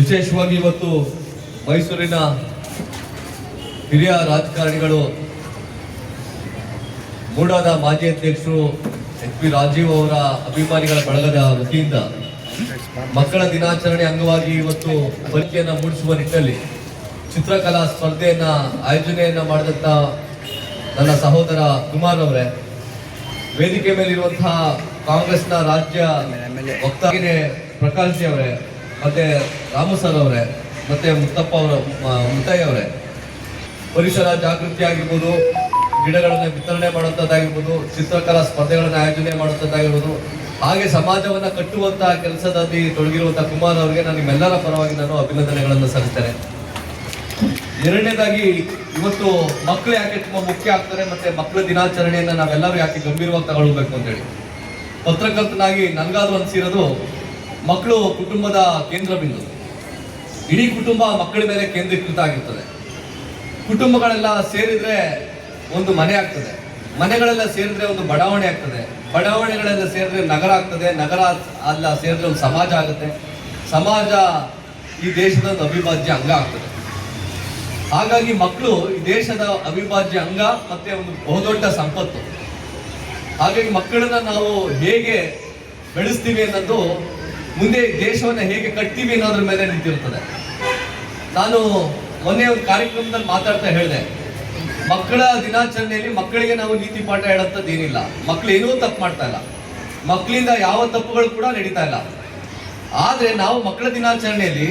ವಿಶೇಷವಾಗಿ ಇವತ್ತು ಮೈಸೂರಿನ ಹಿರಿಯ ರಾಜಕಾರಣಿಗಳು ಮೂಡಾದ ಮಾಜಿ ಅಧ್ಯಕ್ಷರು ಎಚ್.ಪಿ. ರಾಜೀವ್ ಅವರ ಅಭಿಮಾನಿಗಳ ಬಳಗದ ವತಿಯಿಂದ ಮಕ್ಕಳ ದಿನಾಚರಣೆ ಅಂಗವಾಗಿ ಇವತ್ತು ಬದುಕಿಯನ್ನು ಮೂಡಿಸುವ ನಿಟ್ಟಿನಲ್ಲಿ ಚಿತ್ರಕಲಾ ಸ್ಪರ್ಧೆಯನ್ನ ಆಯೋಜನೆಯನ್ನ ಮಾಡಿದಂತ ನನ್ನ ಸಹೋದರ ಕುಮಾರ್ ಅವರೇ, ವೇದಿಕೆ ಮೇಲಿರುವಂತಹ ಕಾಂಗ್ರೆಸ್ನ ರಾಜ್ಯ ವಕ್ತಾರ ಪ್ರಕಾಶ್ ಜಿ ಅವರೇ, ಮತ್ತೆ ರಾಮು ಸರ್ ಅವರೇ, ಮತ್ತೆ ಮುತ್ತಯ್ಯ ಅವರೇ, ಪರಿಸರ ಜಾಗೃತಿ ಆಗಿರ್ಬೋದು, ಗಿಡಗಳನ್ನು ವಿತರಣೆ ಮಾಡುವಂಥದ್ದಾಗಿರ್ಬೋದು, ಚಿತ್ರಕಲಾ ಸ್ಪರ್ಧೆಗಳನ್ನು ಆಯೋಜನೆ ಮಾಡುವಂಥದ್ದಾಗಿರ್ಬೋದು, ಹಾಗೆ ಸಮಾಜವನ್ನ ಕಟ್ಟುವಂತಹ ಕೆಲಸದಲ್ಲಿ ತೊಡಗಿರುವಂತಹ ಕುಮಾರ್ ಅವರಿಗೆ ನಾನು ನಿಮ್ಮೆಲ್ಲರ ಪರವಾಗಿ ನಾನು ಅಭಿನಂದನೆಗಳನ್ನು ಸಲ್ಲಿಸ್ತೇನೆ. ಎರಡನೇದಾಗಿ, ಇವತ್ತು ಮಕ್ಕಳು ಯಾಕೆ ತುಂಬಾ ಮುಖ್ಯ ಆಗ್ತಾರೆ, ಮತ್ತೆ ಮಕ್ಕಳ ದಿನಾಚರಣೆಯನ್ನ ನಾವೆಲ್ಲರೂ ಯಾಕೆ ಗಂಭೀರವಾಗಿ ತಗೊಳ್ಬೇಕು ಅಂತೇಳಿ ಪತ್ರಕರ್ತನಾಗಿ ನನಗಾದ್ರೂ ಅನ್ಸಿರೋದು, ಮಕ್ಕಳು ಕುಟುಂಬದ ಕೇಂದ್ರ ಬಿಂದು. ಇಡೀ ಕುಟುಂಬ ಮಕ್ಕಳ ಮೇಲೆ ಕೇಂದ್ರೀಕೃತ ಆಗಿರ್ತದೆ. ಕುಟುಂಬಗಳೆಲ್ಲ ಸೇರಿದ್ರೆ ಒಂದು ಮನೆ ಆಗ್ತದೆ, ಮನೆಗಳೆಲ್ಲ ಸೇರಿದ್ರೆ ಒಂದು ಬಡಾವಣೆ ಆಗ್ತದೆ, ಬಡಾವಣೆಗಳೆಲ್ಲ ಸೇರಿದ್ರೆ ನಗರ ಆಗ್ತದೆ, ನಗರ ಅಲ್ಲ ಸೇರಿದ್ರೆ ಒಂದು ಸಮಾಜ ಆಗುತ್ತೆ, ಸಮಾಜ ಈ ದೇಶದ ಒಂದು ಅವಿಭಾಜ್ಯ ಅಂಗ ಆಗ್ತದೆ. ಹಾಗಾಗಿ ಮಕ್ಕಳು ಈ ದೇಶದ ಅವಿಭಾಜ್ಯ ಅಂಗ ಮತ್ತೆ ಒಂದು ಬಹುದೊಡ್ಡ ಸಂಪತ್ತು. ಹಾಗಾಗಿ ಮಕ್ಕಳನ್ನ ನಾವು ಹೇಗೆ ಬೆಳೆಸ್ತೀವಿ ಅನ್ನೋದು ಮುಂದೆ ದೇಶವನ್ನ ಹೇಗೆ ಕಟ್ತೀವಿ ಅನ್ನೋದ್ರ ಮೇಲೆ ನಿಂತಿರ್ತದೆ. ನಾನು ಮೊನ್ನೆ ಒಂದು ಕಾರ್ಯಕ್ರಮದಲ್ಲಿ ಮಾತಾಡ್ತಾ ಹೇಳಿದೆ, ಮಕ್ಕಳ ದಿನಾಚರಣೆಯಲ್ಲಿ ಮಕ್ಕಳಿಗೆ ನಾವು ನೀತಿ ಪಾಠ ಹೇಳೋಂಥದ್ದು ಏನಿಲ್ಲ. ಮಕ್ಕಳು ಏನೂ ತಪ್ಪು ಮಾಡ್ತಾ ಇಲ್ಲ, ಮಕ್ಕಳಿಂದ ಯಾವ ತಪ್ಪುಗಳು ಕೂಡ ನಡೀತಾ ಇಲ್ಲ. ಆದ್ರೆ ನಾವು ಮಕ್ಕಳ ದಿನಾಚರಣೆಯಲ್ಲಿ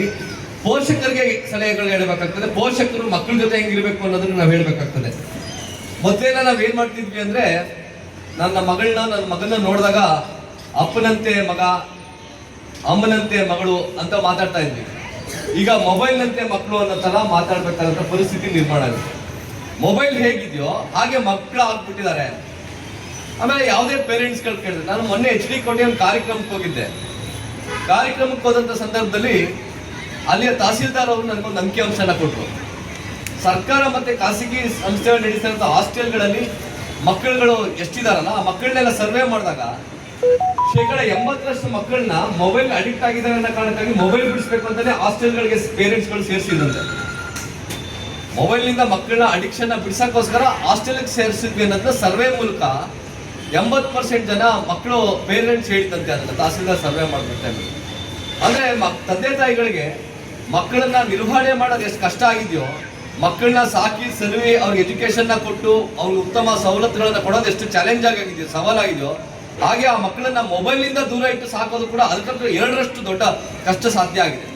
ಪೋಷಕರಿಗೆ ಸಲಹೆಗಳು ಹೇಳಬೇಕಾಗ್ತದೆ, ಪೋಷಕರು ಮಕ್ಕಳ ಜೊತೆ ಹೆಂಗಿರ್ಬೇಕು ಅನ್ನೋದನ್ನ ನಾವು ಹೇಳ್ಬೇಕಾಗ್ತದೆ. ಮೊದಲೆಲ್ಲ ನಾವ್ ಏನ್ ಮಾಡ್ತಿದ್ವಿ ಅಂದ್ರೆ, ನನ್ನ ಮಗನ ನೋಡಿದಾಗ ಅಪ್ಪನಂತೆ ಮಗ, ಅಮ್ಮನಂತೆ ಮಗಳು ಅಂತ ಮಾತಾಡ್ತಾ ಇದ್ವಿ. ಈಗ ಮೊಬೈಲ್ನಂತೆ ಮಕ್ಕಳು ಅನ್ನೋ ತರ ಮಾತಾಡ್ಬೇಕಾದಂತ ಪರಿಸ್ಥಿತಿ ನಿರ್ಮಾಣ ಆಗಿದೆ. ಮೊಬೈಲ್ ಹೇಗಿದೆಯೋ ಹಾಗೆ ಮಕ್ಕಳು ಆಗ್ಬಿಟ್ಟಿದ್ದಾರೆ. ಆಮೇಲೆ ಯಾವುದೇ ಪೇರೆಂಟ್ಸ್ಗಳು ಕೇಳಿದ್ರೆ, ನಾನು ಮೊನ್ನೆ HD ಕೋಟೆ ಒಂದು ಕಾರ್ಯಕ್ರಮಕ್ಕೆ ಹೋಗಿದ್ದೆ. ಕಾರ್ಯಕ್ರಮಕ್ಕೆ ಹೋದಂತ ಸಂದರ್ಭದಲ್ಲಿ ಅಲ್ಲಿಯ ತಹಸೀಲ್ದಾರ್ ಅವರು ನನಗೊಂದು ಅಂಕಿಅಂಶನ ಕೊಟ್ಟರು. ಸರ್ಕಾರ ಮತ್ತೆ ಖಾಸಗಿ ಸಂಸ್ಥೆಗಳು ನಡೆಸಿದಂಥ ಹಾಸ್ಟೆಲ್ಗಳಲ್ಲಿ ಮಕ್ಕಳುಗಳು ಎಷ್ಟಿದಾರಲ್ಲ, ಆ ಮಕ್ಕಳನ್ನೆಲ್ಲ ಸರ್ವೆ ಮಾಡಿದಾಗ 80% ಮಕ್ಕಳನ್ನ ಮೊಬೈಲ್ ಅಡಿಕ್ಟ್ ಆಗಿದ್ದಾರೆ ಅನ್ನೋ ಕಾರಣಕ್ಕಾಗಿ ಮೊಬೈಲ್ ಬಿಡಿಸ್ಬೇಕು ಅಂತಾನೆ ಹಾಸ್ಟೆಲ್ಗಳಿಗೆ ಪೇರೆಂಟ್ಸ್ಗಳು ಸೇರಿಸಿದಂತೆ. ಮೊಬೈಲ್ನಿಂದ ಮಕ್ಕಳನ್ನ ಅಡಿಕ್ಷನ್ ಬಿಡಿಸೋಕ್ಕೋಸ್ಕರ ಹಾಸ್ಟೆಲ್ಗೆ ಸೇರಿಸಿದ್ವಿ ಅನ್ನೋದನ್ನ ಸರ್ವೆ ಮೂಲಕ 80% ಜನ ಮಕ್ಕಳು ಪೇರೆಂಟ್ಸ್ ಹೇಳಿದಂತೆ ಅದನ್ನ ತಹಸೀಲ್ದಾರ್ ಸರ್ವೆ ಮಾಡ್ಬಿಡ್ತಾರೆ. ಅಂದ್ರೆ ತಂದೆ ತಾಯಿಗಳಿಗೆ ಮಕ್ಕಳನ್ನ ನಿರ್ವಹಣೆ ಮಾಡೋದು ಎಷ್ಟು ಕಷ್ಟ ಆಗಿದೆಯೋ, ಮಕ್ಕಳನ್ನ ಸಾಕಿ ಸಲುವಿ ಅವ್ರಿಗೆ ಎಜುಕೇಶನ್ ಕೊಟ್ಟು ಅವ್ರಿಗೆ ಉತ್ತಮ ಸವಲತ್ತುಗಳನ್ನ ಕೊಡೋದು ಎಷ್ಟು ಚಾಲೆಂಜ್ ಆಗಿದೆಯೋ, ಸವಾಲಾಗಿದೆಯೋ, ಹಾಗೆ ಆ ಮಕ್ಕಳನ್ನ ಮೊಬೈಲ್ನಿಂದ ದೂರ ಇಟ್ಟು ಸಾಕೋದು ಕೂಡ ಅದಕ್ಕಂತೂ 2ರಷ್ಟು ದೊಡ್ಡ ಕಷ್ಟ ಸಾಧ್ಯ ಆಗಿದೆ.